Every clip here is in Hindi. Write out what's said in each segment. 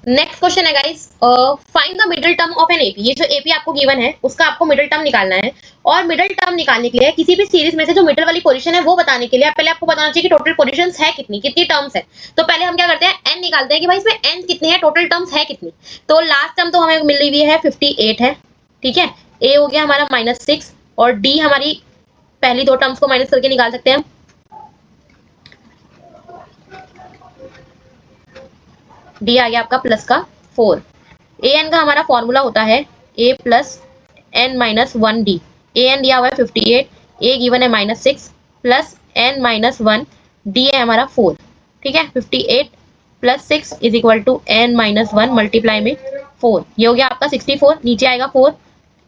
नेक्स्ट क्वेश्चन है guys, find the middle term of an AP. ये जो एपी आपको गिवन है उसका आपको मिडिल टर्म निकालना है, और मिडिल टर्म निकालने के लिए किसी भी सीरीज में से जो मिडिल वाली पोजीशन है वो बताने के लिए पहले आपको बताना चाहिए कि टोटल पोजीशंस है कितनी कितनी टर्म्स है। तो पहले हम क्या करते हैं, एन निकालते हैं कि भाई इसमें एन कितने हैं, टोटल टर्म्स है कितनी। तो लास्ट टर्म तो हमें मिल रही है 58 है, ठीक है। ए हो गया हमारा -6 और डी हमारी पहली दो टर्म्स को माइनस करके निकाल सकते हैं हम। डी आ गया आपका प्लस का 4। ए एन का हमारा फॉर्मूला होता है ए plus N minus 1 D. A N दिया हुआ है 58, ए गिवन है -6 प्लस एन माइनस 1, डी है हमारा 4, ठीक है। 58 plus 6 is equal to n minus 1 multiply में 4, ये हो गया आपका 64, नीचे आएगा 4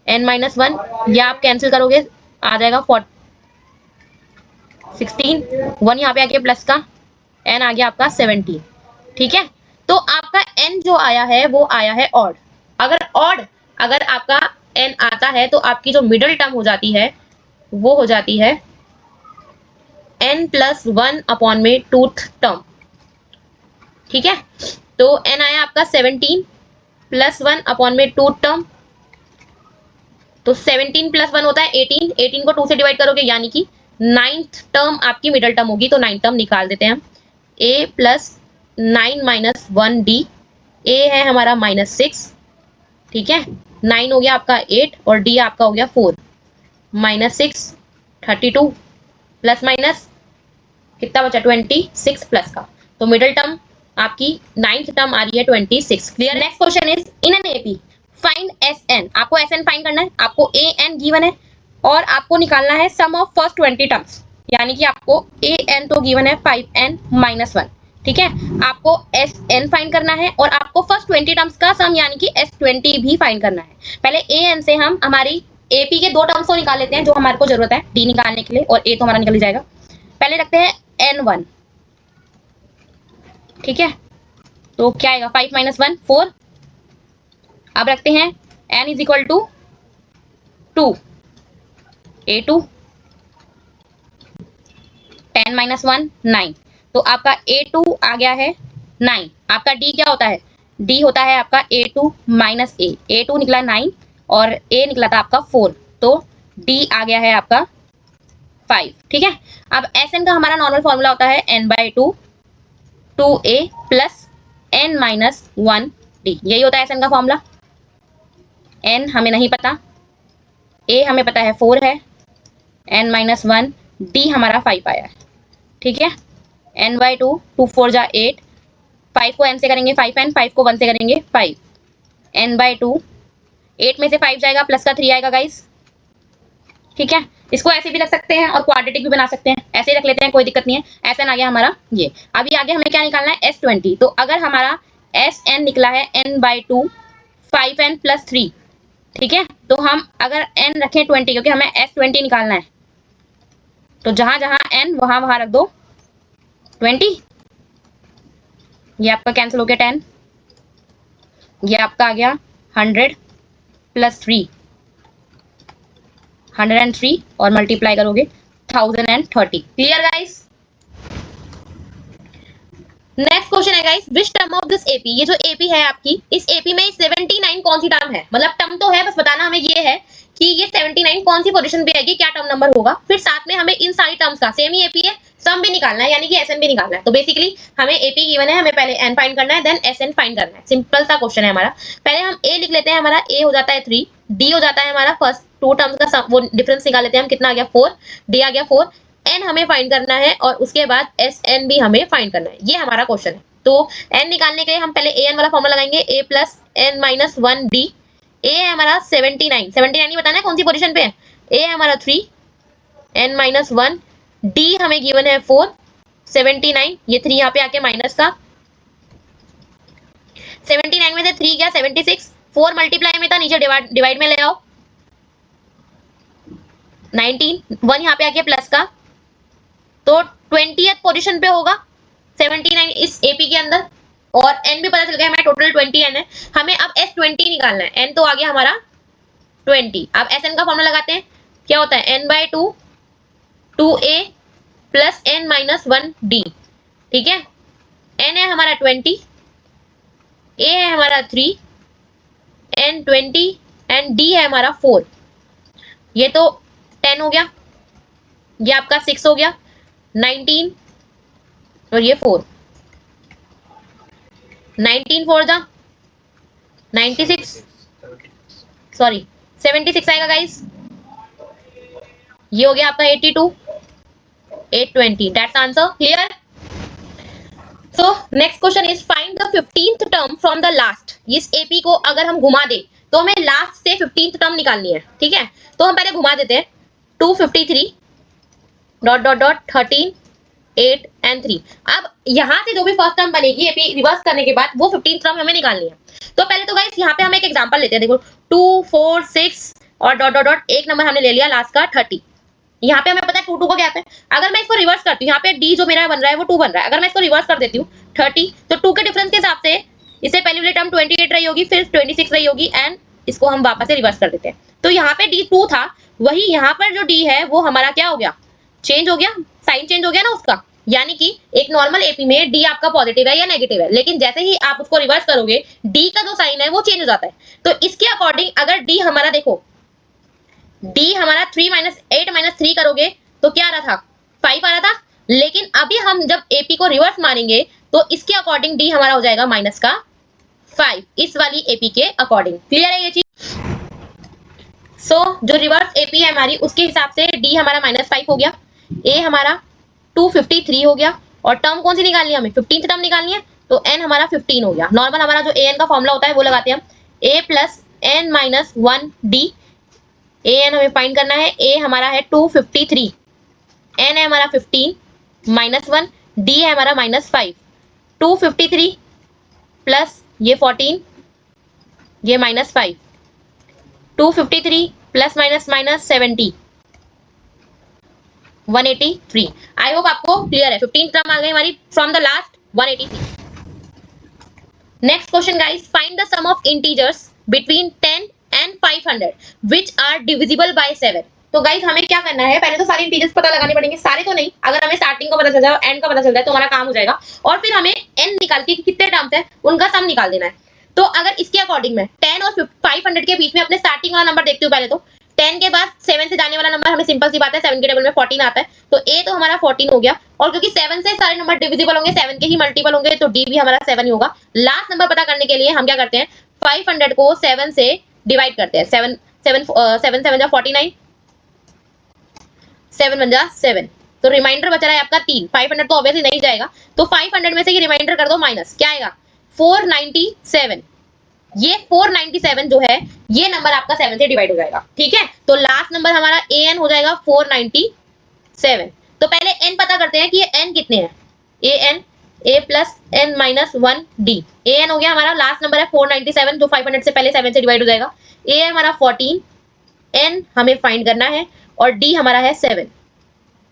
एन माइनस 1, या आप कैंसिल करोगे आ जाएगा 16, 1 यहाँ पे आ गया प्लस का, एन आ गया आपका 17, ठीक है। तो आपका n जो आया है वो आया है ऑड। अगर आपका n आता है तो आपकी जो मिडिल टर्म हो जाती है वो हो जाती है n प्लस 1 अपॉन में टूथ टर्म, ठीक है। तो n आया आपका 17 प्लस 1 अपॉन में टूथ टर्म, तो 17 प्लस 1 होता है 18, 18 को 2 से डिवाइड करोगे यानी कि 9th टर्म आपकी मिडिल टर्म होगी। तो 9th टर्म निकाल देते हैं हम, a प्लस 9 माइनस 1 डी। ए है हमारा -6, ठीक है। 9 हो गया आपका 8 और डी आपका हो गया 4, -6 32 प्लस माइनस कितना बचा 26 प्लस का, तो मिडिल टर्म आपकी 9th टर्म आ रही है 26। Clear. Next question is in an AP find S n. आपको एस एन फाइंड करना है, आपको ए एन गिवन है और आपको निकालना है सम ऑफ फर्स्ट 20 टर्म्स, यानी कि आपको ए एन तो गिवन है 5n माइनस 1, ठीक है। आपको एस एन फाइंड करना है और आपको फर्स्ट 20 टर्म्स का सम यानी कि S20 भी फाइंड करना है। पहले ए एन से हम हमारी एपी के दो टर्म्स को निकाल लेते हैं जो हमारे को जरूरत है डी निकालने के लिए, और ए तो हमारा निकल ही जाएगा। पहले रखते हैं n1, ठीक है। तो क्या आएगा 5 माइनस 1 4। अब रखते हैं n is equal to 2, a2 10 minus 1 9। तो आपका a2 आ गया है 9। आपका d क्या होता है, d होता है आपका a2 माइनस a। a2 निकला 9 और a निकला था आपका 4, तो d आ गया है आपका 5, ठीक है। अब Sn का हमारा नॉर्मल फॉर्मूला होता है n/2 2a plus n minus 1 d, यही होता है Sn का फॉर्मूला। n हमें नहीं पता, a हमें पता है 4 है, n माइनस 1 d हमारा 5 आया है, ठीक है। n/2 2 4 जा 8, 5 को n से करेंगे 5n, 5 को 1 से करेंगे 5, n/2 8 में से 5 जाएगा प्लस का 3 आएगा गाइस, ठीक है। इसको ऐसे भी रख सकते हैं और क्वाड्रेटिक भी बना सकते हैं, ऐसे ही रख लेते हैं, कोई दिक्कत नहीं है। Sn आ गया हमारा ये। अभी आगे हमें क्या निकालना है S20। तो अगर हमारा Sn निकला है n/2 5n प्लस 3, ठीक है। तो हम अगर n रखें 20 क्योंकि हमें S20 निकालना है, तो जहां जहां n वहां वहां रख दो 20, ये आपका कैंसिल हो गया 10, ये आपका आ गया 100 प्लस 3 103 और मल्टीप्लाई करोगे 1030। Clear guys. नेक्स्ट क्वेश्चन है guys, which term of this AP. ये जो एपी है आपकी, इस एपी में 79 कौन सी टर्म है, मतलब टर्म तो है, बस बताना हमें ये है कि ये 79 कौन सी पोजीशन पे आएगी, क्या टर्म नंबर होगा। फिर साथ में हमें इन सारी टर्म्स का सेम ही एपी है, सम भी निकालना है, यानी कि एसएन भी निकालना है। तो बेसिकली हमें एपी गिवन है, हमें पहले एन फाइंड करना है, देन एसएन फाइंड करना है। सिंपल सा क्वेश्चन है हमारा। पहले हम ए लिख लेते हैं, हमारा ए हो जाता है 3, डी हो जाता है हमारा फर्स्ट टू टर्म्स का वो डिफरेंस निकाल लेते हैं हम, कितना आ गया 4, डी आ गया 4, एन हमें फाइंड करना है और उसके बाद एस एन भी हमें फाइंड करना है। ये हमारा क्वेश्चन है। तो एन निकालने के लिए हम पहले ए एन वाला फॉर्मूला लगाएंगे, ए प्लस एन माइनस 1 डी। ए है हमारा 79 ही बताना है कौन सी पोजीशन पे है। ए है हमारा 3, एन माइनस 1, डी हमें गिवन है 4, 79, ये 3 यहाँ पे आके माइनस का, 79 में से 3 गया 76, 4 मल्टीप्लाई में था, नीचे डिवाइड में ले आओ 19, 1 यहाँ पे आके प्लस का, तो 20th पोजीशन पे होगा 79 इस एपी के अंदर। और n भी पता चल गया हमें, टोटल 20 n है। हमें अब S20 निकालना है, n तो आ गया हमारा 20। अब Sn का फॉर्मूला लगाते हैं, क्या होता है n/2 2a plus n minus 1 d, ठीक है। n है हमारा 20, ए है हमारा 3, एन 20 एंड डी है हमारा 4। ये तो 10 हो गया, ये आपका 6 हो गया, 19 और ये 4। 19 4 जा 96, सॉरी 76 आएगा गाइस। ये हो गया आपका 82, 820, that's answer. Clear? So next question is find the 15th term from the last. इस एपी को अगर हम घुमा दे तो हमें लास्ट से 15th टर्म निकालनी है, ठीक है? तो हम पहले घुमा देते हैं, 253 डॉट डॉट डॉट 13 8 एंड 3। अब यहाँ से जो भी फर्स्ट टर्म बनेगी एपी रिवर्स करने के बाद वो 15th टर्म हमें निकालनी है। तो पहले तो गाइस यहाँ पे हम एक एग्जांपल लेते हैं। देखो 2 4 6 और डॉट डॉट डॉट एक नंबर हमने ले लिया लास्ट का 30। यहाँ पे हमें पता है 2 2 का गैप है। अगर मैं इसको रिवर्स करती हूँ, यहाँ पे डी जो मेरा बन रहा है वो 2 बन रहा है। अगर मैं इसको रिवर्स कर देती हूँ 30, तो 2 के डिफरेंस के हिसाब से इससे पहली वाली टर्म 28 रही होगी, फिर 26 रही होगी एंड इसको हम वापस से रिवर्स कर देते हैं। तो यहाँ पे डी 2 था, वही यहाँ पर जो डी है वो हमारा क्या हो गया, चेंज हो गया, साइन चेंज हो गया ना उसका। यानी कि एक नॉर्मल एपी में डी आपका पॉजिटिव है या नेगेटिव है, लेकिन जैसे ही आप उसको रिवर्स करोगे डी का जो साइन है वो चेंज हो जाता है। तो इसके अकॉर्डिंग अगर डी हमारा, देखो डी हमारा 3 8 3 करोगे तो क्या आ रहा था, 5 आ रहा था। लेकिन अभी हम जब एपी को रिवर्स मारेंगे तो इसके अकॉर्डिंग डी हमारा हो जाएगा माइनस का 5, इस वाली एपी के अकॉर्डिंग। क्लियर है ये चीज? सो जो रिवर्स एपी है हमारी उसके हिसाब से डी हमारा -5 हो गया, ए हमारा 253 हो गया, और टर्म कौन सी निकालनी है हमें, 15th टर्म निकालनी है, तो एन हमारा 15 हो गया। नॉर्मल हमारा जो ए एन का फॉर्मूला होता है वो लगाते हैं हम, ए plus N minus 1 D. A N हमें फाइंड करना है, ए हमारा है 253, एन है हमारा 15 -1, डी है हमारा -5। 253 प्लस ये 14, ये -5, 253 plus minus minus 70, 183। I hope आपको क्लियर है। 15 टर्म आ गई हमारी from the last 183। Next question guys, find the sum of integers between 10 and 500 which are divisible by 7। तो गाइस हमें क्या करना है, पहले तो सारे इंटीजर्स पता लगाने पड़ेंगे, सारे तो नहीं, अगर हमें स्टार्टिंग का पता चल जाए एंड का पता चल जाए तो हमारा काम हो जाएगा। और फिर हमें एन निकाल के कितने टर्म्स है उनका सम निकाल देना है। तो अगर इसके अकॉर्डिंग में 10 और 500 के बीच में अपने स्टार्टिंग वाला नंबर देखती हूँ पहले तो 10 के बाद 7 से जाने वाला नंबर हमें सिंपल सी बात है 7 के टेबल में 14 आता है, तो ए तो हमारा 14 हो गया। और क्योंकि 7 से सारे नंबर डिविजिबल होंगे, 7 के ही मल्टीपल होंगे, तो डी भी हमारा 7 ही होगा। लास्ट नंबर पता करने के लिए हम क्या करते हैं, 500 को 7 से डिवाइड करते हैं। 7 7 7 7 जा 49, 7 1 जा 7, तो रिमाइंडर बच रहा है आपका 3। 500 तो ऑब्वियसली नहीं जाएगा, तो 500 में से ये रिमाइंडर कर दो माइनस, क्या आएगा 497। ये 497 जो है ये नंबर आपका 7 से डिवाइड हो जाएगा, ठीक है। तो लास्ट नंबर हमारा an हो जाएगा 497। तो पहले n पता करते हैं कि ये n कितने हैं। an a plus n minus 1 d, an हो गया हमारा, लास्ट नंबर है 497 जो 500 से पहले 7 से डिवाइड हो जाएगा। a है हमारा 14, n हमें फाइंड करना है, और d हमारा है 7।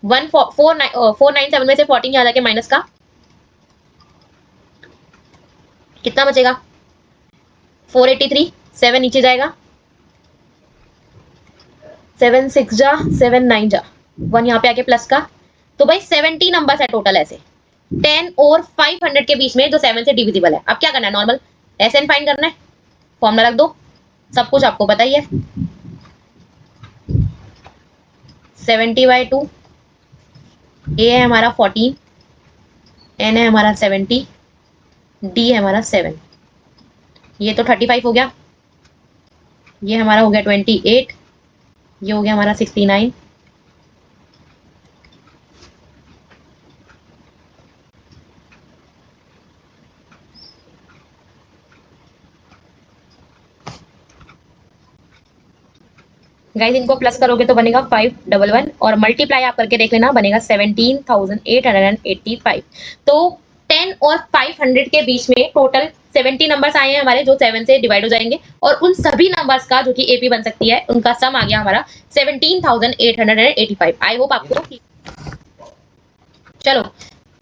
497 में से 14 यहाँ जाके माइनस का कितना बचेगा, 483, 7 नीचे जाएगा, 7 6 जा 7 9 जा 1 यहाँ पे आके प्लस का। तो भाई 70 नंबर है टोटल ऐसे 10 और 500 के बीच में जो 7 से डिविजिबल है। अब क्या करना है, नॉर्मल एसएन फाइंड करना है, फॉर्मूला रख दो, सब कुछ आपको पता ही है। 70/2, ए है हमारा 14, एन है हमारा 70, डी है हमारा 7, ये तो 35 हो गया, ये हमारा हो गया 28, ये हो गया हमारा 69, गाइस इनको प्लस करोगे तो बनेगा 511, और मल्टीप्लाई आप करके देख लेना बनेगा 17,885। तो 10 और 500 के बीच में टोटल 70 नंबर्स आए हैं हमारे जो 7 से डिवाइड हो जाएंगे, और उन सभी नंबर्स का जो कि एपी बन सकती है उनका सम आ गया हमारा 17,885। आई होप आपको। चलो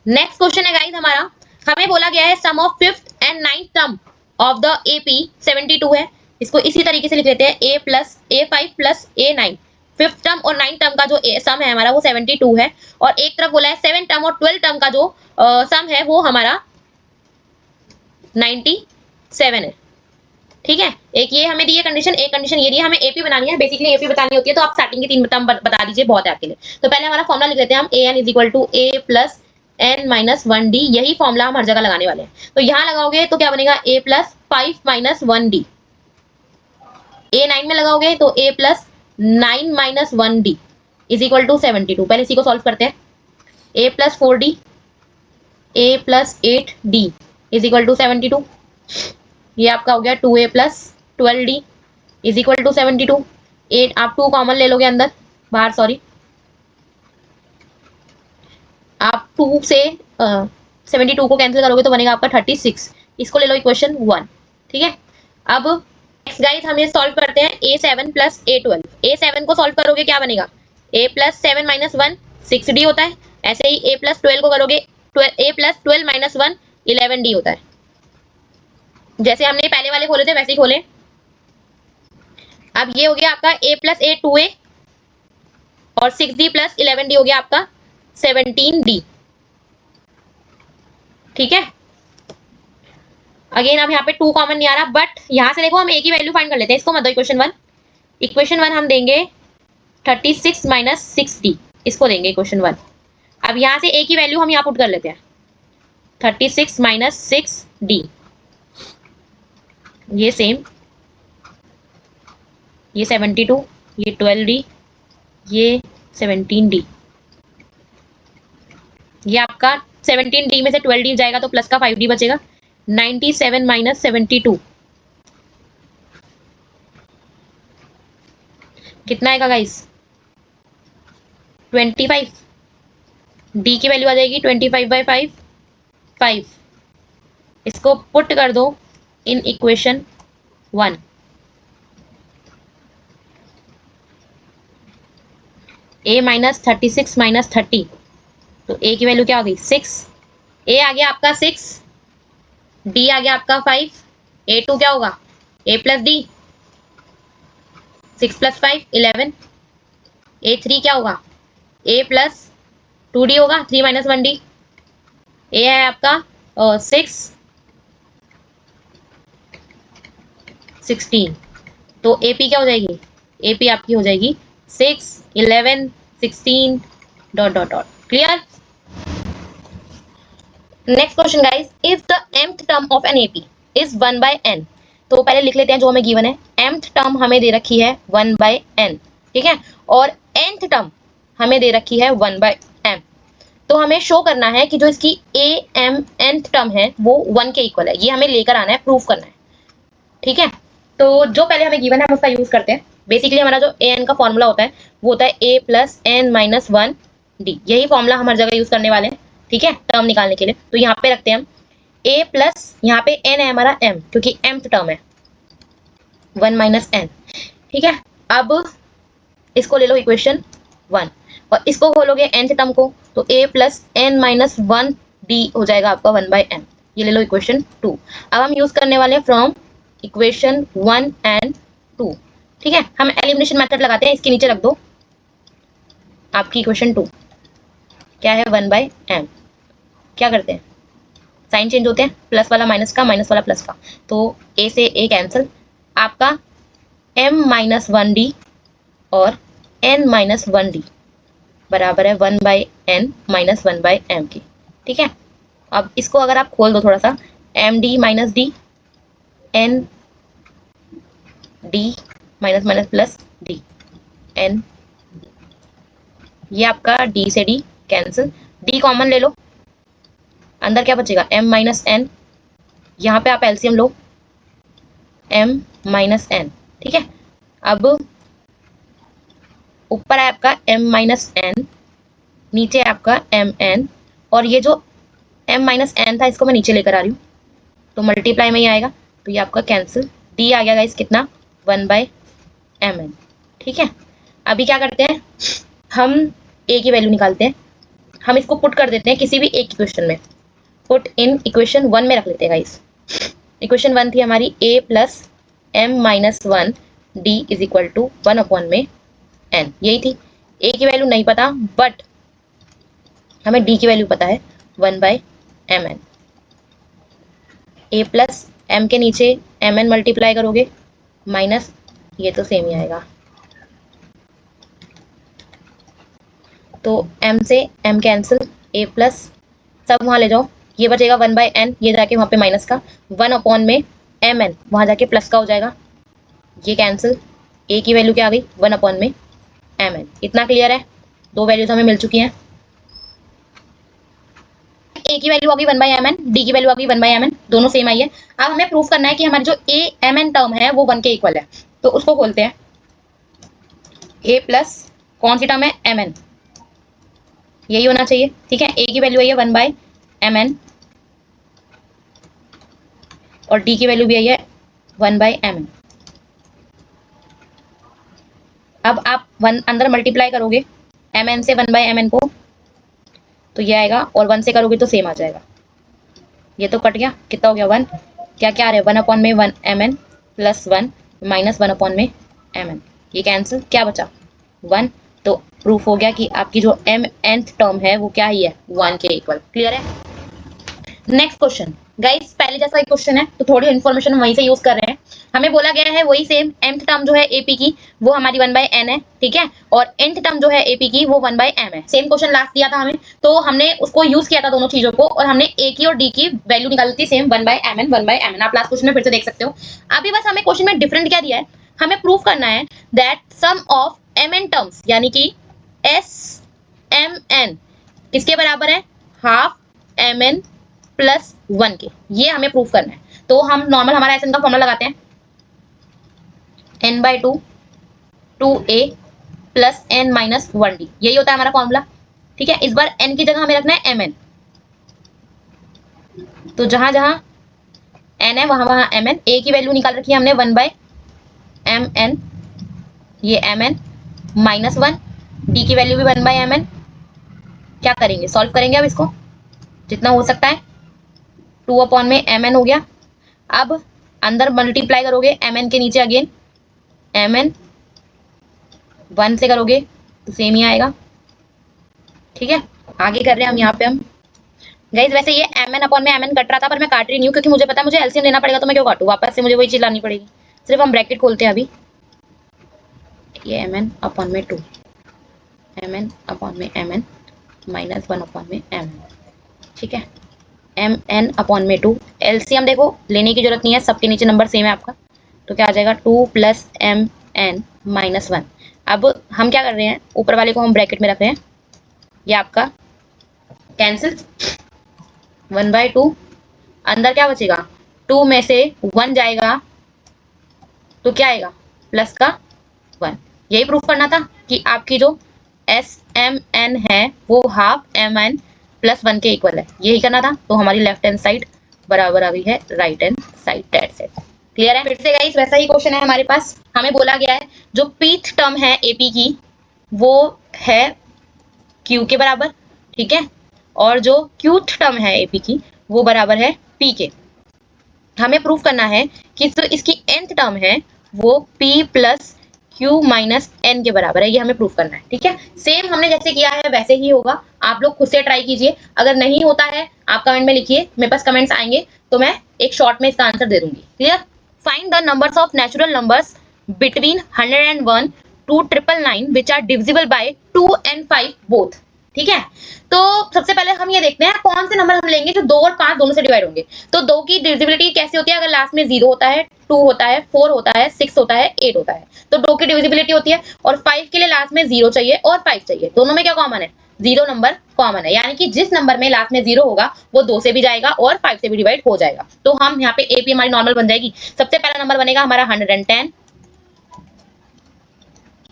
नेक्स्ट क्वेश्चन है गाइस हमारा, हमें बोला गया है sum of 5th and 9th term of the AP 72 है। इसको इसी तरीके से लिख लेते हैं, a plus a5 plus a9। 5th term और 9th टर्म का जो सम है हमारा वो 72 है, और एक तरफ बोला है 7th टर्म और 12th टर्म का जो सम है वो हमारा 96 7 है। ठीक है, एक ये हमें दी है कंडीशन, एक कंडीशन ये दी है, हमें एपी बनानी है। बेसिकली एपी बतानी होती है तो आप स्टार्टिंग की 3 टर्म बता दीजिए, बहुत है आपके लिए। तो पहले हमारा फॉर्मूला लिख लेते हैं हम, A N is equal to A plus N minus 1 D. यही फॉर्मूला हम हर जगह लगाने वाले हैं। तो यहाँ लगाओगे तो क्या बनेगा, A plus 5 minus 1 D. A 9 में लगाओगे तो A plus 9 minus 1 D is equal to 72। पहले इसी को सॉल्व करते हैं। A plus 4 D, A plus 8 D is equal to 72। ये आपका हो गया 2a plus 12d is equal to 72। 8 आप 2 कॉमन ले लोगे अंदर, बाहर सॉरी, आप 2 से 72 को कैंसिल करोगे तो बनेगा आपका 36। इसको ले लो इक्वेशन 1। ठीक है, अब नेक्स्ट गाइस हम ये सॉल्व करते हैं a7 प्लस a12। a7 को सॉल्व करोगे क्या बनेगा, a प्लस 7 माइनस 1 6d होता है। ऐसे ही a प्लस 12 को करोगे, a प्लस 12 माइनस 1 11d होता है। जैसे हमने पहले वाले खोले थे वैसे ही खोले। अब ये हो गया आपका a प्लस a 2a और 6d प्लस 11d हो गया आपका 17d। ठीक है, अगेन अब यहाँ पे 2 कॉमन नहीं आ रहा, बट यहाँ से देखो हम a की वैल्यू फाइंड कर लेते हैं। इसको मत दो इक्वेशन 1। इक्वेशन 1 हम देंगे 36 माइनस 6d, इसको देंगे इक्वेशन 1। अब यहाँ से a की वैल्यू हम यहाँ पुट कर लेते हैं, 36 माइनस 6d, ये सेम, ये 72, ये 12d, ये 17d। ये आपका 17d में से 12d जाएगा तो प्लस का 5d बचेगा। 97 माइनस 72 कितना आएगा गाइस, 25। d की वैल्यू आ जाएगी 25/5 5। इसको पुट कर दो in equation 1। a minus 36 minus 30, तो a की वैल्यू क्या हो गई 6। a आ गया आपका 6, d आ गया आपका 5, a2 क्या होगा a plus d, 6 plus 5 11। a3 क्या होगा a प्लस 2d होगा, 3 माइनस 1d। a है आपका 6 16, तो AP क्या हो जाएगी, AP आपकी हो जाएगी 6 11 16 dot dot dot. Clear. Next question guys, if the mth term of an AP is 1/n। तो पहले लिख लेते हैं जो हमें गिवन है। mth टर्म हमें दे रखी है 1/n, ठीक है, और nth टर्म हमें दे रखी है 1/m। तो हमें शो करना है कि जो इसकी am nth टर्म है वो 1 के इक्वल है। ये हमें लेकर आना है, प्रूफ करना है। ठीक है, तो जो पहले हमें गिवन है हम उसका यूज करते हैं। बेसिकली हमारा जो an का फॉर्मूला होता है वो होता है a plus n minus 1d। यही फॉर्मूला हम हर जगह यूज करने वाले हैं। ठीक है, टर्म निकालने के लिए। तो यहाँ पे रखते हैं हम a प्लस, यहाँ पे n है हमारा m, क्योंकि mth टर्म है 1 माइनस n। ठीक है, अब इसको ले लो इक्वेशन 1 और इसको खोलोगे nth टर्म को, तो a plus n minus 1d हो जाएगा आपका 1/m। ये ले लो इक्वेशन 2। अब हम यूज करने वाले हैं फ्रॉम इक्वेशन 1 एंड 2। ठीक है, हम एलिमिनेशन मेथड लगाते हैं। इसके नीचे रख दो आपकी इक्वेशन 2 क्या है 1/m। क्या करते हैं, साइन चेंज होते हैं, प्लस वाला माइनस का, माइनस वाला प्लस का, तो a से a कैंसिल। आपका m माइनस 1d और n माइनस 1d बराबर है 1/n माइनस 1/m की। ठीक है, अब इसको अगर आप खोल दो थोड़ा सा, md minus d, n d minus minus plus d, n, ये आपका d से d कैंसिल, d कॉमन ले लो, अंदर क्या बचेगा m माइनस n। यहाँ पे आप एलसीएम लो, m माइनस n। ठीक है, अब ऊपर है आपका m माइनस n, नीचे है आपका mn, और ये जो m माइनस n था इसको मैं नीचे लेकर आ रही हूँ, तो मल्टीप्लाई में ही आएगा, तो ये आपका कैंसिल। d आ गया गाइस कितना 1/mn। ठीक है, अभी क्या करते हैं, हम a की वैल्यू निकालते हैं। हम इसको पुट कर देते हैं किसी भी एक इक्वेशन में, पुट इन इक्वेशन 1 में रख लेते हैं गाइस। इक्वेशन 1 थी हमारी a plus m minus 1 d is equal to 1/n में n, यही थी। a की वैल्यू नहीं पता, बट हमें d की वैल्यू पता है 1/mn। a प्लस m के नीचे mn मल्टीप्लाई करोगे माइनस, ये तो सेम ही आएगा, तो m से m कैंसिल, a प्लस सब वहां ले जाओ, ये बचेगा 1/n, ये जाके वहां पे माइनस का 1 अपॉन में mn वहां जाके प्लस का हो जाएगा, ये कैंसिल, a की वैल्यू क्या आ गई 1 अपॉन में mn। इतना क्लियर है? दो वैल्यूज हमें मिल चुकी हैं, a की वैल्यू आ गई 1/mn, d की वैल्यू आ गई 1/mn, दोनों सेम आई है। अब हमें प्रूफ करना है कि हमारी जो a mn टर्म है वो 1 के इक्वल है, तो उसको खोलते हैं। a प्लस कौन सी टर्म है mn, यही होना चाहिए, ठीक है। a की वैल्यू आई है 1/mn और d की वैल्यू भी आई है 1/mn। अब आप अंदर मल्टीप्लाई करोगे mn से 1/mn को, तो ये आएगा, और 1 से करोगे तो सेम आ जाएगा, ये तो कट गया, कितना हो गया 1, क्या क्या आ रहा है 1 अपॉन में 1 mn प्लस 1 माइनस 1 अपॉन में mn, ये कैंसिल, क्या बचा 1, तो प्रूफ हो गया कि आपकी जो mnth टर्म है वो क्या ही है 1 के इक्वल। क्लियर है? नेक्स्ट क्वेश्चन गाइस, पहले जैसा एक क्वेश्चन है तो थोड़ी इन्फॉर्मेशन वहीं से यूज कर रहे हैं। हमें बोला गया है वही सेम, mth टर्म जो है AP की वो हमारी 1/n है, ठीक है, और nth टर्म जो है AP की वो 1/m है। सेम क्वेश्चन लास्ट दिया था हमें, तो हमने उसको यूज किया था दोनों चीजों को, और हमने A की और D की वैल्यू निकाली थी सेम 1/mn 1/mn। आप लास्ट क्वेश्चन में फिर से देख सकते हो। अभी बस हमें क्वेश्चन में डिफरेंट क्या दिया है, हमें प्रूव करना है that sum of mn terms यानी कि SMN किसके बराबर है, हाफ mn प्लस 1 के, ये हमें प्रूफ करना है। तो हम नॉर्मल हमारा एसएन का फॉर्मूला लगाते हैं, n/2 2a plus n minus 1d, यही होता है हमारा फॉर्मूला, ठीक है। इस बार n की जगह हमें रखना है mn, तो जहां जहां n है वहां वहां mn, a की वैल्यू निकाल रखी है हमने 1/mn, ये mn माइनस 1, d की वैल्यू भी 1/mn। क्या करेंगे, सॉल्व करेंगे अब इसको जितना हो सकता है, 2 अपॉन में mn हो गया। अब अंदर मल्टीप्लाई करोगे mn के नीचे अगेन mn, 1 से करोगे तो सेम ही आएगा, ठीक है। आगे कर रहे हैं हम यहाँ पे हम गाइज, वैसे ये mn अपॉन में mn कट रहा था पर मैं काट रही नहीं हूँ क्योंकि मुझे पता है मुझे एलसीएम लेना पड़ेगा, तो मैं क्यों काटूँ, वापस से मुझे वही चीज लानी पड़ेगी। सिर्फ हम ब्रैकेट खोलते हैं अभी, ये mn अपॉन में 2 mn अपॉन में mn माइनस 1 अपॉन में mn, ठीक है। mn अपॉन में 2, एलसीएम देखो लेने की जरूरत नहीं है, सबके नीचे नंबर सेम है आपका, तो क्या आ जाएगा 2 प्लस mn माइनस 1। अब हम क्या कर रहे हैं, ऊपर वाले को हम ब्रैकेट में रख रहे हैं, ये आपका कैंसिल 1/2, अंदर क्या बचेगा 2 में से 1 जाएगा तो क्या आएगा प्लस का 1। यही प्रूफ करना था कि आपकी जो SMN है वो हाफ mn प्लस 1 के इक्वल है, यही करना था। तो हमारी लेफ्ट हैंड साइड बराबर आ गई है right hand side, that's it. Clear है? फिर से गाइस वैसा ही क्वेश्चन है हमारे पास, हमें बोला गया है जो pth टर्म है AP की वो है Q के बराबर, ठीक है, और जो qth टर्म है AP की वो बराबर है P के। हमें प्रूफ करना है कि जो इसकी nth टर्म है वो P plus Q minus n के बराबर है, ये हमें प्रूफ करना है, ठीक है। सेम हमने जैसे किया है वैसे ही होगा, आप लोग खुद से ट्राई कीजिए, अगर नहीं होता है आप कमेंट में लिखिए, मेरे पास कमेंट्स आएंगे तो मैं एक शॉर्ट में इसका आंसर दे दूंगी। Clear? Find the numbers of natural numbers between 101 to 999 which are divisible by 2 and 5 both, ठीक है। तो सबसे पहले हम ये देखते हैं कौन से नंबर हम लेंगे जो 2 और 5 दोनों से डिवाइड होंगे। तो 2 की डिविजिबिलिटी कैसी होती है, अगर लास्ट में 0 होता है, 2 होता है, 4 होता है, 6 होता है, 8 होता है, तो 2 की डिविजिबिलिटी होती है। और 5 के लिए लास्ट में 0 चाहिए और 5 चाहिए, दोनों में क्या कॉमन है, 0 नंबर कॉमन है, यानी कि जिस नंबर में लास्ट में 0 होगा वो 2 से भी जाएगा और 5 से भी डिवाइड हो जाएगा। तो हम यहाँ पे AP हमारी नॉर्मल बन जाएगी। सबसे पहला नंबर बनेगा हमारा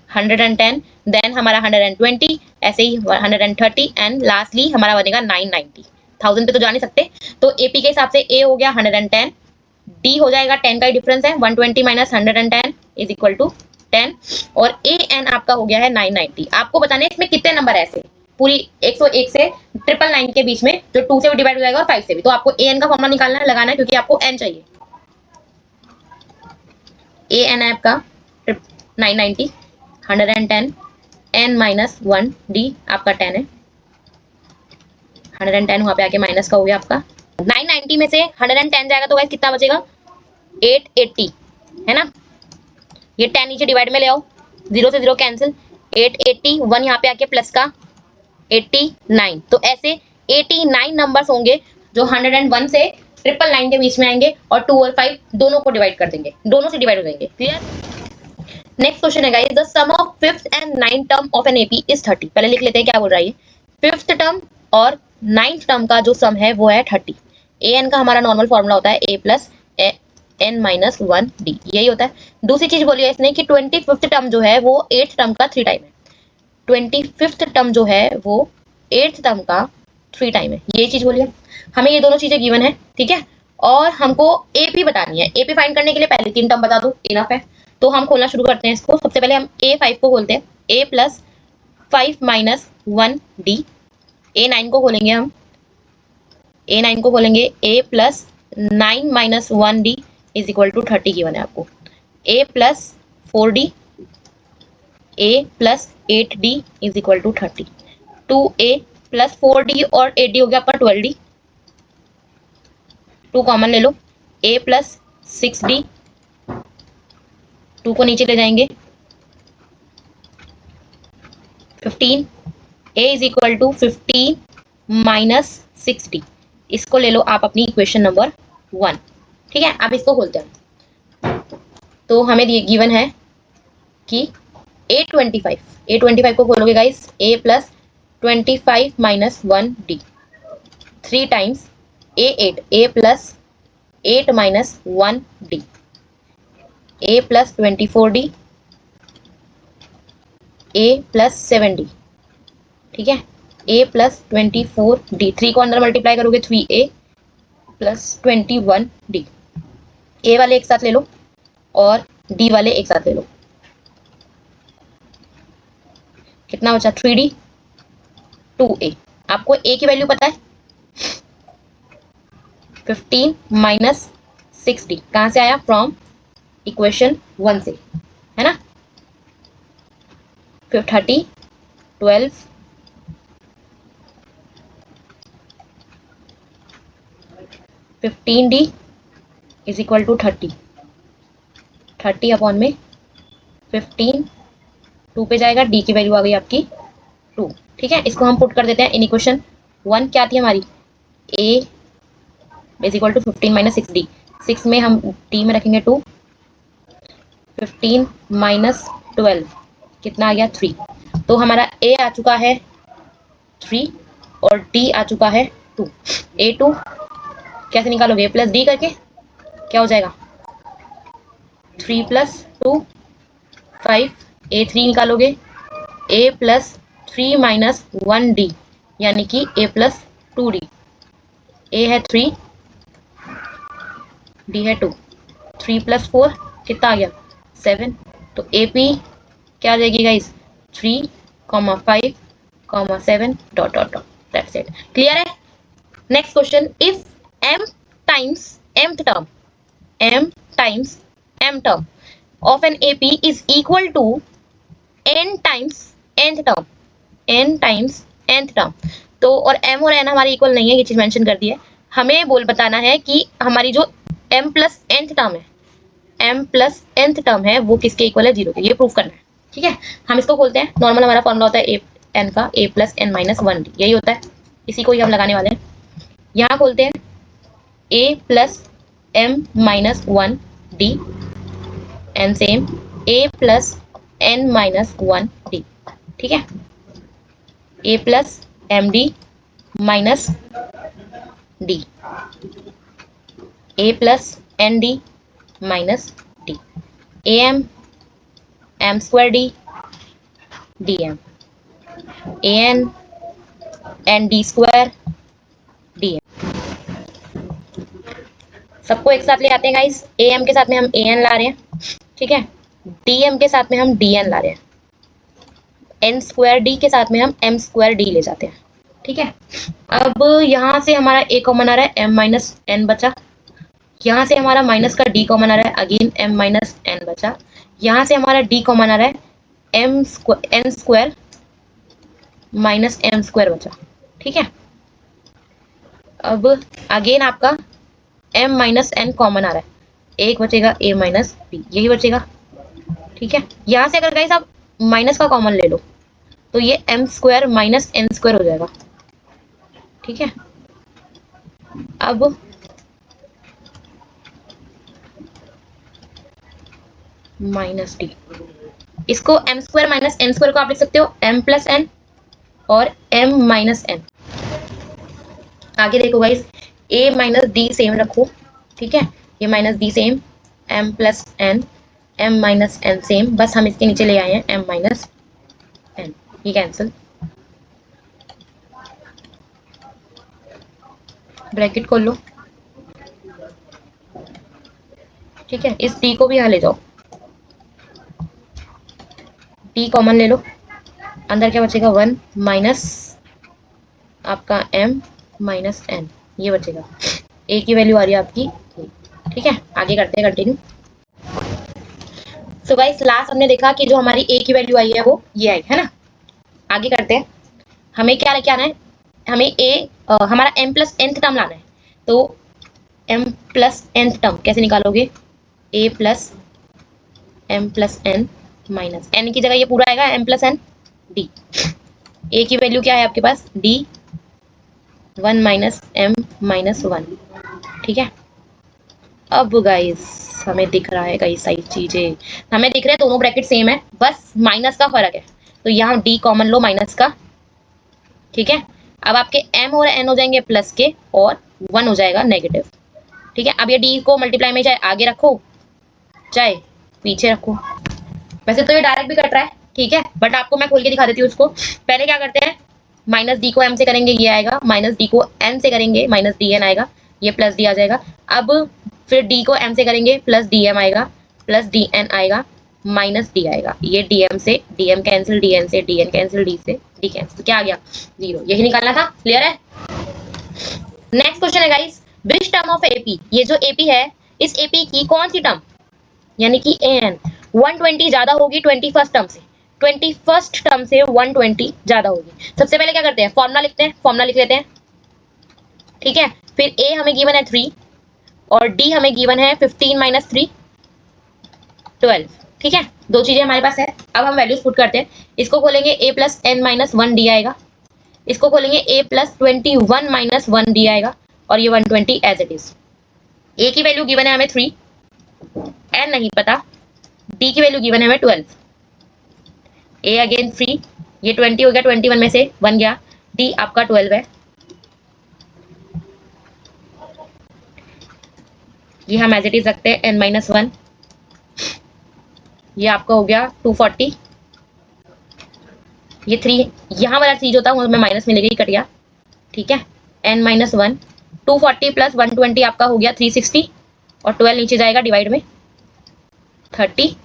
110, देन हमारा 120, ऐसे ही 130 एंड लास्टली हमारा बनेगा 990। 1000 पे तो जा नहीं सकते, तो AP के हिसाब से A हो गया 110, D हो जाएगा 10 का ही डिफरेंस है, 120 माइनस 110 इज इक्वल टू 10, और AN आपका हो गया है 990। आपको बताना है इसमें कितने नंबर है ऐसे पूरी 101 से 999 के बीच में जो 2 से भी डिवाइड हो जाएगा और 5 से भी। तो आपको AN का फॉर्मूला निकालना है, लगाना है, क्योंकि आपको N चाहिए। AN है आपका 990, 110 n माइनस 1 d आपका 10 है, 110 वहां पे आके माइनस का हो गया आपका। 990 में से 110 जाएगा तो गाइस कितना बचेगा 880 है ना, ये 10 नीचे डिवाइड में ले आओ, 0 से 0 कैंसिल, 880, 1 यहाँ पे आके प्लस का 89। तो ऐसे 89 नंबर्स होंगे जो 101 से 999 के बीच में आएंगे और 2 और 5 दोनों को डिवाइड कर देंगे, दोनों से डिवाइड हो जाएंगे। क्लियर? नेक्स्ट क्वेश्चन है guys, the sum of 5th and 9th term of an AP is 30। पहले लिख लेते हैं क्या बोल रहा है ये। 5th टर्म और 9th टर्म का जो सम है वो है 30। ए एन का हमारा नॉर्मल फॉर्मूला होता है ए प्लस n माइनस 1 डी, यही होता है। दूसरी चीज बोली है इसने कि 25th टर्म जो है वो 8th टर्म का 3 टाइम है। 25th टर्म जो है वो 8th टर्म का 3 टाइम है, यही चीज बोली है। हमें ये दोनों चीजें गिवन है, ठीक है। और हमको एपी बतानी है। एपी फाइंड करने के लिए पहले 3 टर्म बता दो, इनफ है। तो हम खोलना शुरू करते हैं इसको। सबसे पहले हम A5 को खोलते हैं, A plus 5 minus 1 D. A9 को खोलेंगे हम, A9 को खोलेंगे A plus 9 minus 1 D is equal to 30 given है आपको। A plus 4 D, A plus 8 D is equal to 30। 2A plus 4 D और 8 डी हो गया आपका 12 डी। 2 कॉमन ले लो, A प्लस 6 डी, 2 को नीचे ले जाएंगे, 15। A is equal to 15 minus 6D, इसको ले लो आप अपनी इक्वेशन नंबर 1, ठीक है। आप इसको खोलते हैं तो हमें गिवन है कि A25 को खोलोगे guys, A plus 25 minus 1D, 3 times A8, A plus 8 minus 1D, A plus 24D, A plus 7D, ठीक है। A प्लस 24D, 3 को अंदर मल्टीप्लाई करोगे 3A प्लस 21D। A वाले एक साथ ले लो और D वाले एक साथ ले लो, कितना बचा 3D 2A। आपको A की वैल्यू पता है 15 माइनस 6D, कहां से आया? फ्रॉम इक्वेशन 1 से, है ना। 30, 12, 15D is equal to 30 upon में 15, 2 पे जाएगा, D की वैल्यू आ गई आपकी 2, ठीक है। इसको हम पुट कर देते हैं इन इक्वेशन 1, क्या थी हमारी? A is equal to 15 minus 6D, 6 में हम D में रखेंगे 2, 15 माइनस 12 कितना आ गया 3। तो हमारा A आ चुका है 3 और D आ चुका है 2। A2 कैसे निकालोगे? A प्लस D करके, क्या हो जाएगा 3 प्लस 2 5। A3 निकालोगे, A प्लस 3 माइनस 1D यानी कि A प्लस 2D। A है 3, D है 2, 3 प्लस 4 कितना आ गया 7। तो AP क्या आ जाएगी guys 3, 5, 7 dot dot dot, that's it. Clear है? Next question, if m times mth term, m times m term of an AP is equal to n times nth term, n times nth term। तो और m और n हमारे इक्वल नहीं है, ये चीज मेंशन कर दी है। हमें बोल बताना है कि हमारी जो m प्लस nth टर्म है, m प्लस nth टर्म है वो किसके इक्वल है? 0 के। ये प्रूफ करना है, ठीक है। हम इसको खोलते हैं। नॉर्मल हमारा फॉर्मूला होता है n का a plus n minus 1d, यही होता है, इसी को ही हम लगाने वाले हैं। यहाँ खोलते हैं a plus m minus 1d and same a plus n minus 1d, ठीक है। a plus md minus d, a plus nd minus d, am m square d dm, an nd square dm। सबको एक साथ ले आते हैं गाइस। am के साथ में हम an ला रहे हैं, ठीक है। dm के साथ में हम dn ला रहे हैं, n स्क्वायर d के साथ में हम m स्क्वायर d ले जाते हैं, ठीक है। अब यहाँ से हमारा a कॉमन आ रहा है, m माइनस n बचा। यहाँ से हमारा माइनस का d कॉमन आ रहा है, अगेन m माइनस n बचा। यहाँ से हमारा d कॉमन आ रहा है, n square minus m square बचा, ठीक है। अब अगेन आपका m माइनस n कॉमन आ रहा है, एक बचेगा a माइनस बी, यही बचेगा। ठीक है, यहाँ से अगर गाइस आप माइनस का कॉमन ले लो तो ये m square minus n square हो जाएगा। ठीक है, अब माइनस डी, इसको m square minus n square को आप लिख सकते हो m प्लस n और m माइनस n। आगे देखो guys, a minus D same रखो। ठीक है, ये minus D same, m plus n, m minus n same, बस हम इसके नीचे ले आए हैं m माइनस n, ये कैंसिल, ब्रैकेट खोल लो। ठीक है, इस d को भी यहाँ ले जाओ, d कॉमन ले लो, अंदर क्या बचेगा 1 माइनस आपका m माइनस n, ये बचेगा। a की वैल्यू आ रही है आपकी। ठीक है, आगे करते हैं कंटिन्यू। सो गाइस लास्ट हमने देखा कि जो हमारी a की वैल्यू आई है वो ये आई है ना। आगे करते हैं, हमें क्या लेके आना है, हमें हमारा m प्लस nth टर्म लाना है। तो m प्लस nth टर्म कैसे निकालोगे, a plus m plus n minus n की जगह ये पूरा आएगा m plus n d। a की वैल्यू क्या है आपके पास, d 1 माइनस m माइनस 1। ठीक है, अब गाइस हमें दिख रहा है कई सारी चीजें, हमें दिख रहे हैं दोनों ब्रैकेट सेम है, बस माइनस का फर्क है। तो यहाँ d कॉमन लो माइनस का। ठीक है, अब आपके m और n हो जाएंगे प्लस के और 1 हो जाएगा नेगेटिव। ठीक है, अब ये d को मल्टीप्लाई में चाहे आगे रखो चाहे पीछे रखो, वैसे तो ये डायरेक्ट भी कट रहा है। ठीक है, बट आपको मैं खोल के दिखा देती हूँ उसको। पहले क्या करते हैं, माइनस डी को m से करेंगे ये आएगा, माइनस डी को n से करेंगे माइनस डी एन आएगा, ये प्लस डी आ जाएगा। अब फिर d को m से करेंगे प्लस डी एम आएगा, प्लस डी एन आएगा, माइनस डी आएगा, ये डी एम से D M cancel, D N से डी एन कैंसिल, डी से डी कैंसिल, क्या आ गया 0, यही निकालना था। क्लियर है। नेक्स्ट क्वेश्चन है guys, which term of AP, ये जो एपी है इस एपी की कौन सी टर्म यानी कि एन 120 ज्यादा होगी 21st टर्म से, 21st टर्म से 120 ज्यादा होगी। सबसे पहले क्या करते हैं, फॉर्मूला लिखते हैं, फॉर्मूला लिख लेते हैं। ठीक है, फिर a हमें गिवन है 3 और d हमें गिवन है 15 माइनस 3 12। ठीक है, दो चीजें हमारे पास है। अब हम वैल्यूज पुट करते हैं, इसको खोलेंगे a plus n minus 1 D आएगा, इसको खोलेंगे a प्लस 21 माइनस 1 डी आएगा, और ये 120 एज इट इज। a की वैल्यू गिवन है हमें 3, n नहीं पता, d की वैल्यू गिवन है हमें 12, a अगेन 3, ये 20 हो गया, 21 में से 1 गया, d आपका 12 है, ये हम एज इट इज रखते हैं n माइनस 1, ये आपका हो गया 240, ये 3 यहाँ वाला चीज होता है मैं माइनस में लेके कट गया। ठीक है, n माइनस 1, 240 प्लस 120 आपका हो गया 360, और 12 नीचे जाएगा डिवाइड में 30,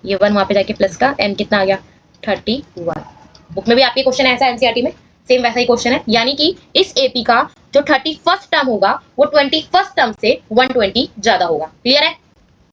ये 1 वहां पे जाके प्लस का n कितना आ गया 31। बुक में भी आपके क्वेश्चन ऐसा एनसीईआरटी में सेम वैसा ही क्वेश्चन है, यानी कि इस एपी का जो 31st टर्म होगा वो 21st टर्म से 120 ज्यादा होगा। क्लियर है।